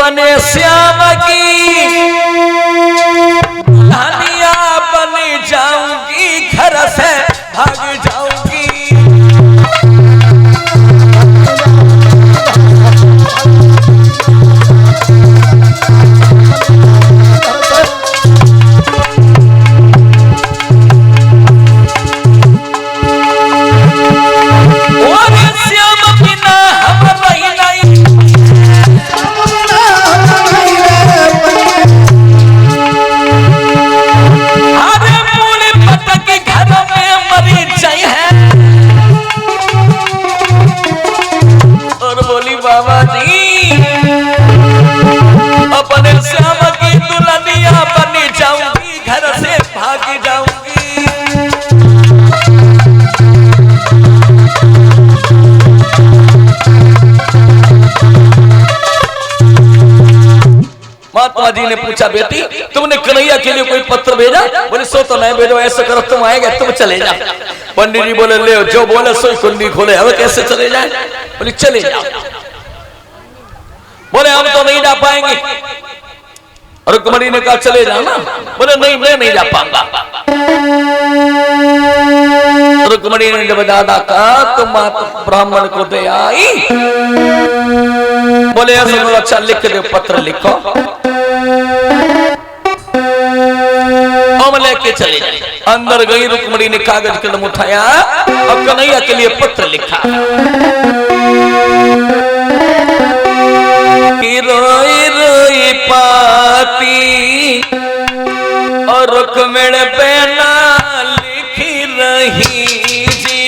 बने श्याम की दुल्हनिया बन जाऊंगी, घर से भाग जाऊंगी। बाबा जी अपने श्याम की दुल्हनिया बन जाऊंगी, घर से भाग जाऊंगी। महात्मा जी ने पूछा, बेटी तुमने कन्हैया के लिए कोई पत्र भेजा? बोले सो तो नहीं भेजो, ऐसा करो तुम आएगा तुम चले जाओ। पंडित जी बोले ले जो बोले सोई कुंडी खोले, अब कैसे चले जाए? बोले चले जाओ। बोले हम तो नहीं जा पाएंगे। रुक्मणी ने कहा चले जाओ ना। बोले नहीं मैं नहीं जा पाऊंगा। रुक्मणी ने जब दादा कहा तो माता ब्राह्मण को दे आई। बोले ऐसे अच्छा लिख दो, पत्र लिखो हम लेके चले जाए। अंदर गई रुक्मणी ने कागज कलम उठाया और कन्हैया के लिए पत्र लिखा कि रोई रोई पाती और रुक्मिण पे ना लिखी रही जी।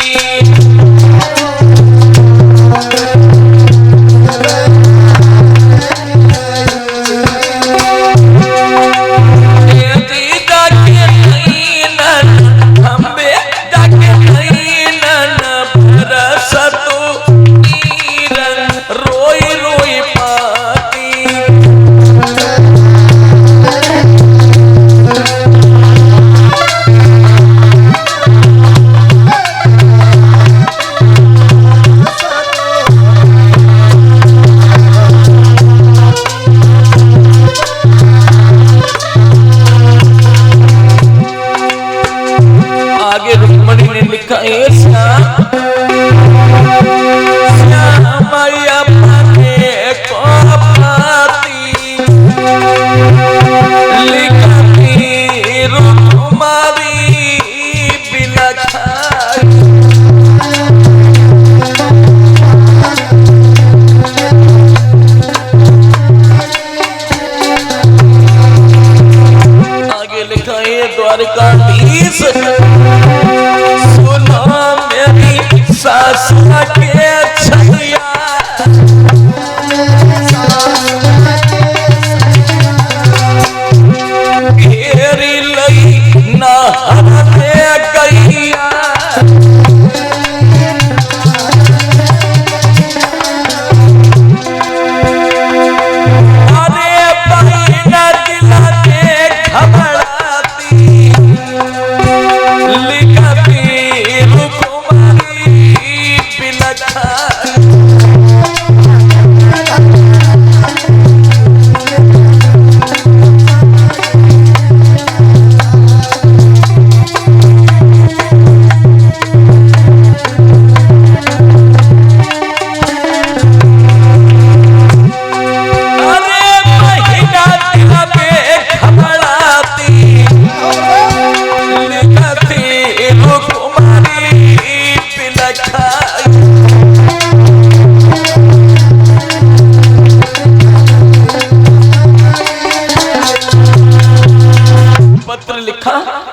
द्वारकाधीश सुनो मेरी सास के छलिया घेरी लई नहर में गैया अरे बहिना दिला दे खबर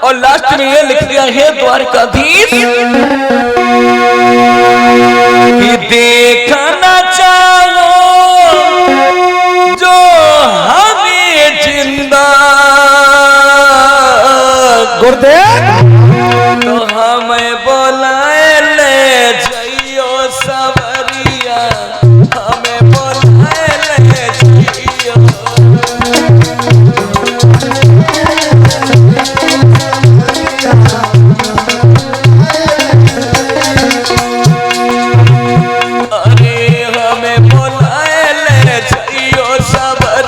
और लास्ट में ये लिख दिया है द्वारकाधीश कि देखना चाहो जो हमें जिंदा गुरुदेव तो हमें बोलाए ले जइयो सवरिया हमें बोलाए ले जइयो। अरे हमें बोलाए ले जइयो सवरिया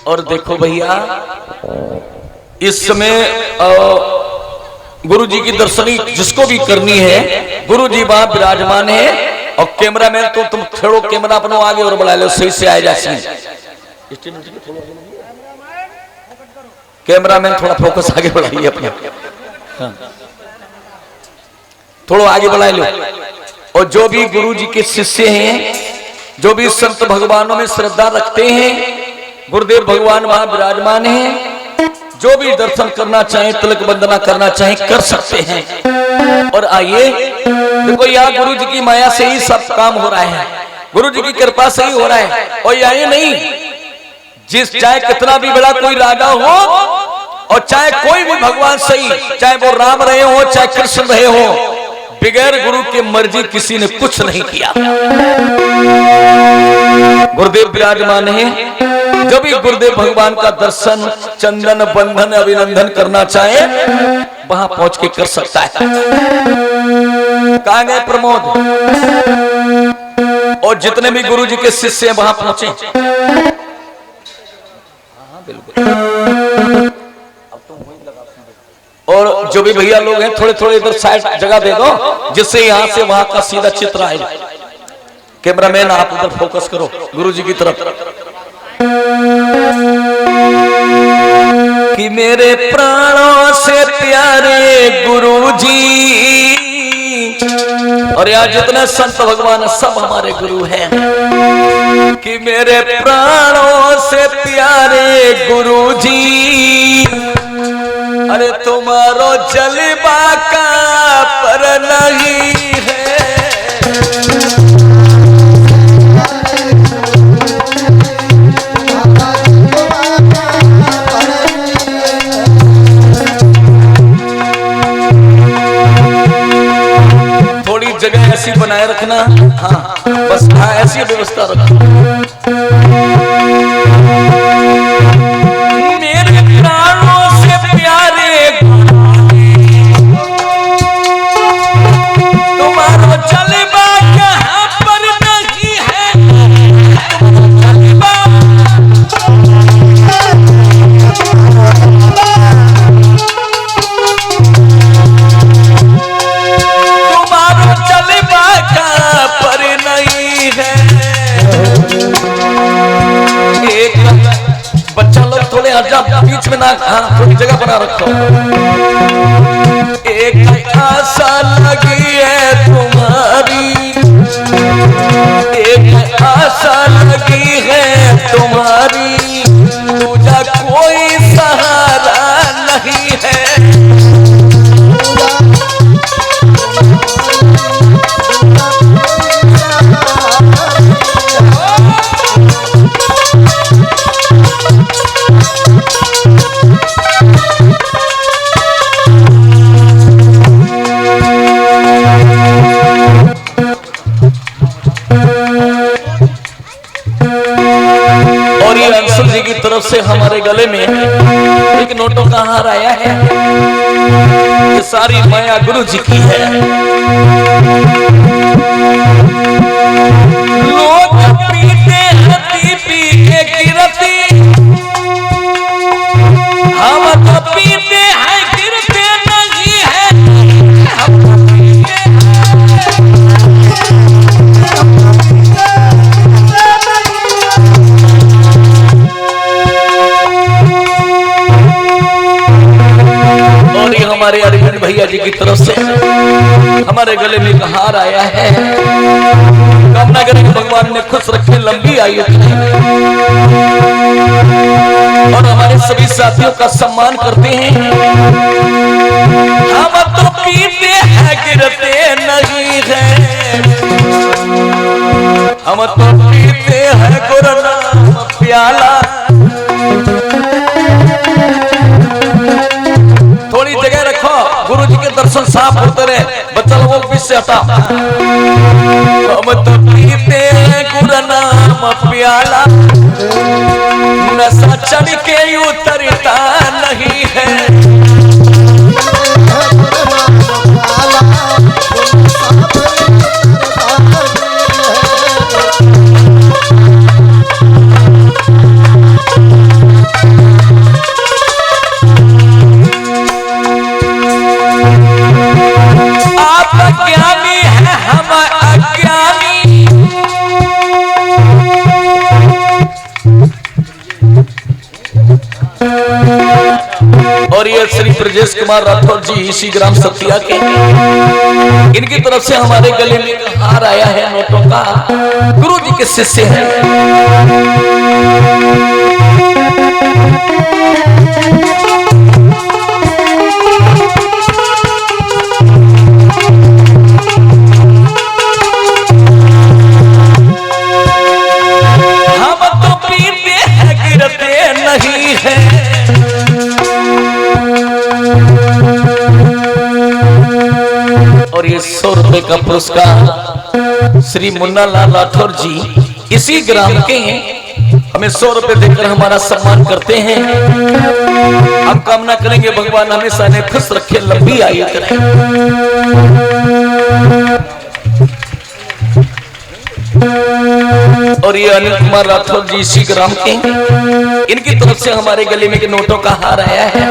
और देखो भैया इस समय गुरु जी की दर्शनी जिसको भी करनी है, गुरु जी वहां विराजमान है। और कैमरामैन तो तुम थोड़ो कैमरा अपना आगे और बढ़ा लो, सही से आ जाए सीन। कैमरामैन थोड़ा फोकस आगे बढ़ाइए अपना, हाँ। थोड़ा आगे बढ़ा लो। और जो भी गुरु जी के शिष्य हैं, जो भी संत भगवानों में श्रद्धा रखते हैं, गुरुदेव भगवान वहां विराजमान हैं। जो भी दर्शन करना चाहे, तिलक वंदना करना चाहे, कर सकते हैं। और आइए देखो यहाँ गुरु जी की माया से ही सब काम हो रहा है, गुरु जी की कृपा से ही हो रहा है। और यही नहीं, जिस चाहे कितना भी बड़ा कोई राजा हो और चाहे कोई भी भगवान सही, चाहे वो राम रहे हो चाहे कृष्ण रहे हो, बगैर गुरु की मर्जी किसी ने कुछ नहीं किया। गुरुदेव विराजमान है। जो भी गुरुदेव भगवान का दर्शन, चंदन बंधन अभिनंदन करना चाहे वहां पहुंच के कर सकता है। कहां गए प्रमोद? और जितने भी गुरु जी के शिष्य हैं वहां पहुंचे। बिल्कुल। और जो भी भैया लोग हैं थोड़े थोड़े इधर साइड जगह दे दो, जिससे यहां से वहां का सीधा चित्र आए। कैमरामैन आप उधर फोकस करो गुरु जी की तरफ। कि मेरे प्राणों से प्यारे गुरु जी, और यहाँ जितने संत भगवान सब हमारे गुरु हैं। कि मेरे प्राणों से प्यारे गुरु जी, अरे तुम्हारो जलवा का पर नहीं है। थोड़ी जगह ऐसी बनाए रखना, हाँ बस, हाँ ऐसी व्यवस्था रखना। मेरे प्राणों से प्यारे तुम्हारा जलवा कहाँ पर नहीं है। तुम्हारा जलवा कहाँ पर नहीं है। एक बच्चा लोग थोड़े हट बीच में ना, हाँ थोड़ी जगह बना रखो। एक आशा लगी है तुम्हारी, एक आशा लगी है तुम्हारी, दूजा कोई सहारा नहीं है। तरफ से हमारे गले में एक नोटों का हार आया है। ये सारी माया गुरु जी की है। लोग पीते हती पी के गिरती, हम तो पीते हैं गिरते नहीं है। हमारे अरविंद भैया जी की तरफ से हमारे गले में एक हार आया है। कामना करें भगवान ने खुश रखे, लंबी आयु और हमारे सभी साथियों का सम्मान करते हैं। हम तो पीते हैं गिरते नहीं है, हम तो पीते हैं गुरु नाम प्याला। थोड़ी जगह रखो, गुरु जी के दर्शन साफ होते रहे। बच्चा लोगों को पीछे हटा। हम तो पीते हैं गुरु नाम प्याला, नशा चढ़ के उतरता नहीं है। और ये श्री ब्रजेश कुमार राठौर जी इसी ग्राम सतिया के, इनकी तरफ से हमारे गले में हार आया है नोटों का। गुरु जी के शिष्य हैं। हम तो पीते हैं गिरते नहीं है। और ये 100 रुपए का पुरस्कार श्री मुन्ना लाल राठौर जी इसी ग्राम के हमें 100 रुपए देकर हमारा सम्मान करते हैं। हम कामना करेंगे भगवान हमेशा ने खुश रखे, लंबी आयु करें। और ये अनिल कुमार राठौर जी इसी ग्राम के, इनकी तरफ से हमारे गले में के नोटों का हार आया है।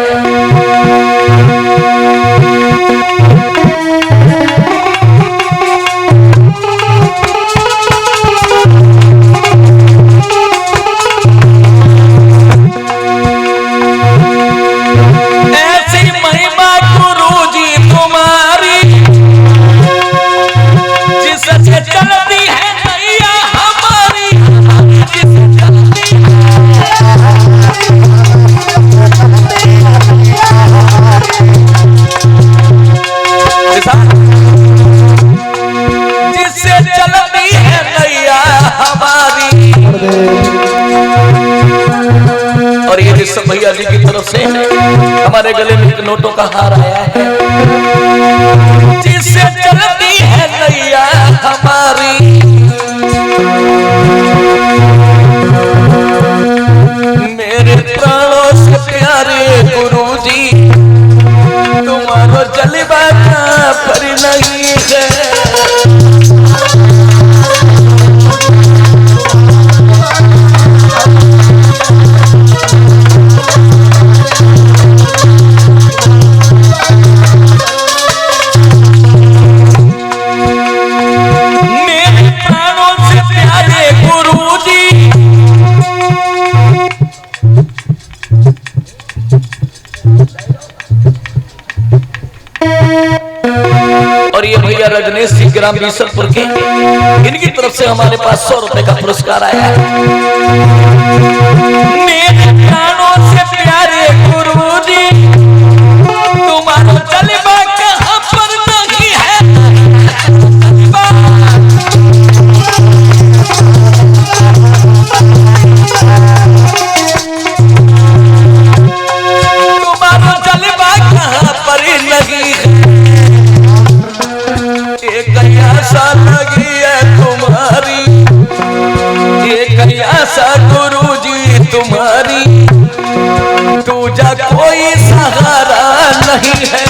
और ये सब भैया जी की तरफ से हमारे गले में नोटों का हार आया है। जिससे चलती है नैया हमारी, मेरे प्राणों से प्यारे गुरु जी, तुम्हारा जलवा का पर नहीं है। और ये भैया रजनीश सिंह ग्राम बीसलपुर के, इनकी तरफ से हमारे पास 100 रुपए का पुरस्कार आया है। मेरे प्राणों से प्यारे गुरुजी, तुम्हारा जलवा कहां पर नहीं है। तुम्हारा जलवा कहां पर नहीं है। एक आशा लगी है तुम्हारी, एक आशा गुरुजी तुम्हारी, दूजा कोई सहारा नहीं है।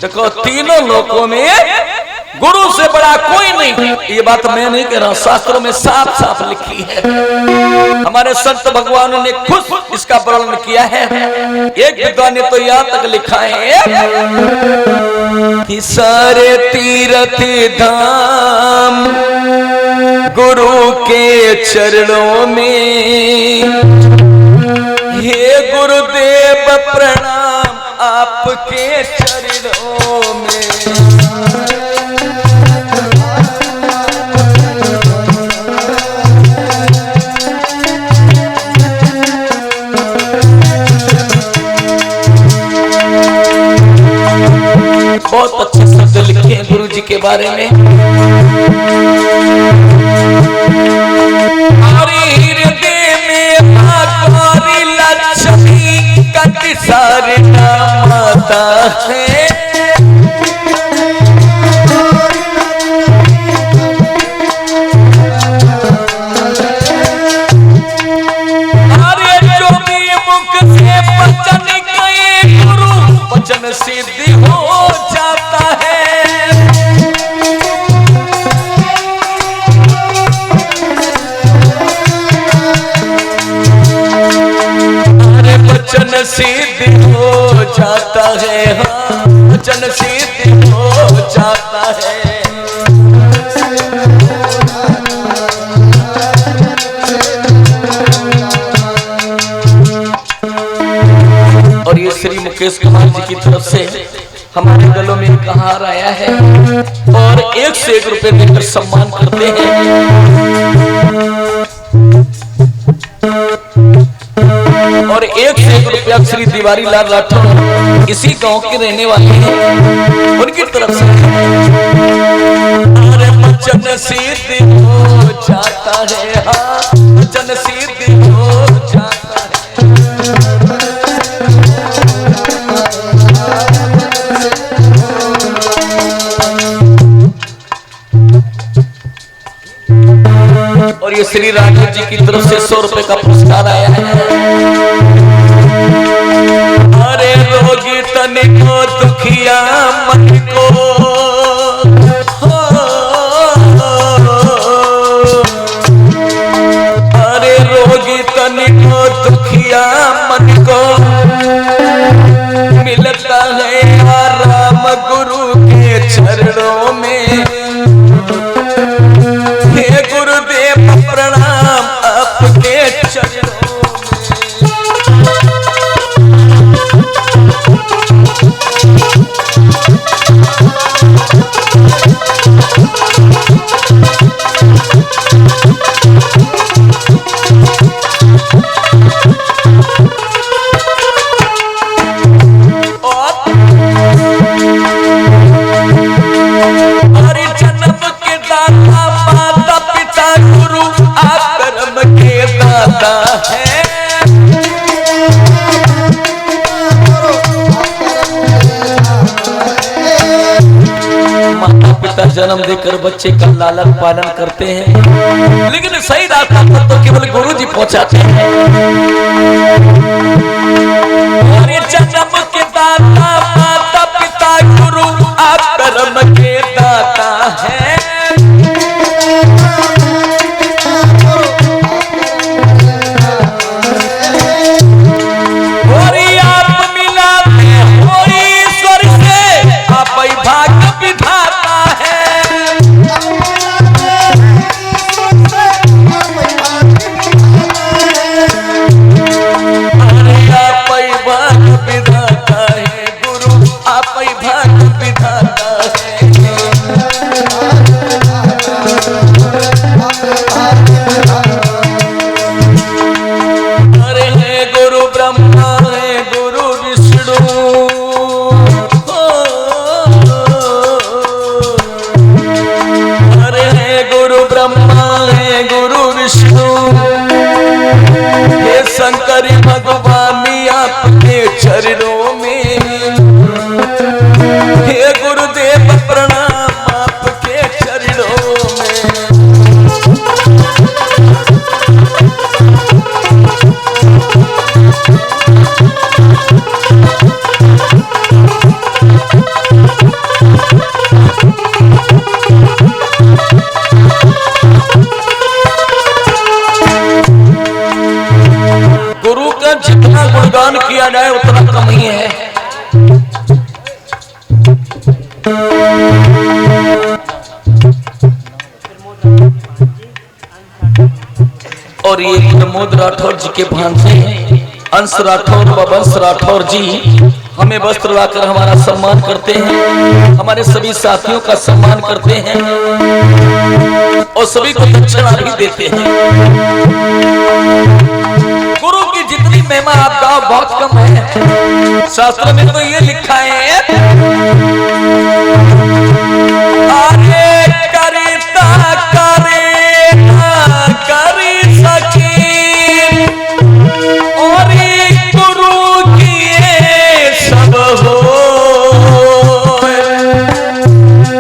देखो तीनों लोगों में गुरु से बड़ा कोई नहीं। ये बात मैं नहीं कह रहा, शास्त्रों में साफ साफ लिखी है। हमारे संत भगवानों ने खुद इसका वर्णन किया है। एक विद्वान ने तो यहाँ तक लिखा है कि सारे तीर्थ धाम गुरु के चरणों में, हे गुरुदेव प्रणाम आपके चरणों में। बहुत अच्छे शब्द लिखे हैं गुरु जी के बारे में। हृदय में भागवती लक्ष्मी कति सारे नाम आता है। अरे जो भी मुख से वचन गए गुरु, वचन सिद्धि हो जाता है। अरे वचन सिद्ध हो जाता है, हाँ वचन सिद्ध हो जाता है। और ये श्री मुकेश कुमार जी की तरफ से हमारे गलों में एक हार आया है और 1 से 1 रुपए देकर सम्मान करते हैं। और 1 से 1 रुपया श्री तिवारी लाल राठौर इसी गांव के रहने वाले हैं, उनकी तरफ से। अरे वचन सिद्ध हो जाता है, हाँ वचन सिद्ध हो जाता है। और ये श्री राघव जी की तरफ से 100 रुपए का पुरस्कार आया है। अरे रोगी तन को दुखिया मन को, अरे रोगी तन को दुखिया मन को मिलता है आराम गुरु के चरणों में। हे गुरुदेव प्रणाम आपके चरणों जन्म देकर बच्चे का लालन पालन करते हैं, लेकिन सही रास्ता पर तो केवल गुरु जी पहुंचाते हैं। और ये जन्म के दाता माता पिता गुरु आप कर्म के दाता है। और आप मिलाते हो ईश्वर से, आप भाग्य विधाता है। शंकर भगवान आपके चरणों में, हे गुरुदेव प्रणाम आपके चरणों जितना गुणगान किया जाए उतना कम ही है। और ये प्रमोद राठौर जी के भांजे अंश राठौर व वंश राठौर जी हमें वस्त्र लाकर हमारा सम्मान करते हैं, हमारे सभी साथियों का सम्मान करते हैं और सभी को दक्षिणा भी देते हैं। गुरु की जितनी महिमा आप गाओ बहुत कम है। शास्त्रों में तो ये लिखा है, अरे करिता करेगा करी सकी और गुरु की सब हो।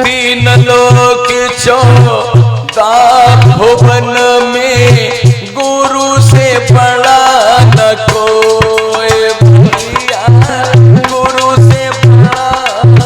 3 लोक 14 भुवन में गुरु से बड़ा न कोई भैया, गुरु से बड़ा न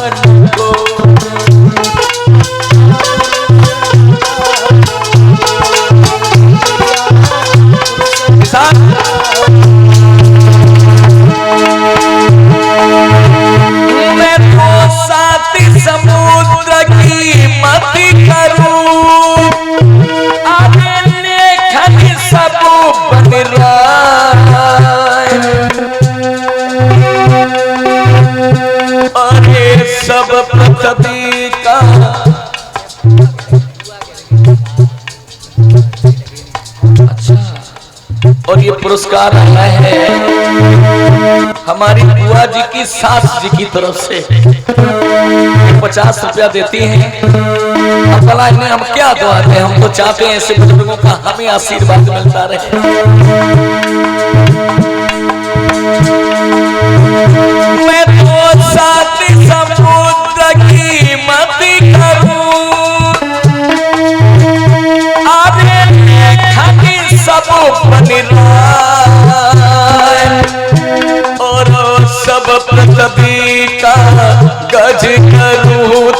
पृथ्वी का। अच्छा, और ये पुरस्कार आया है हमारी बुआ जी की सास जी की तरफ से। 50 रुपया देती हैं। अब भला इन्हें हम क्या दुआ दें, हम तो चाहते हैं ऐसे बुजुर्गों का हमें आशीर्वाद मिलता रहे। मैं तो सात समुद्र की मति करूं, आगे खानी सब और सब पृथ्वी का गज करूं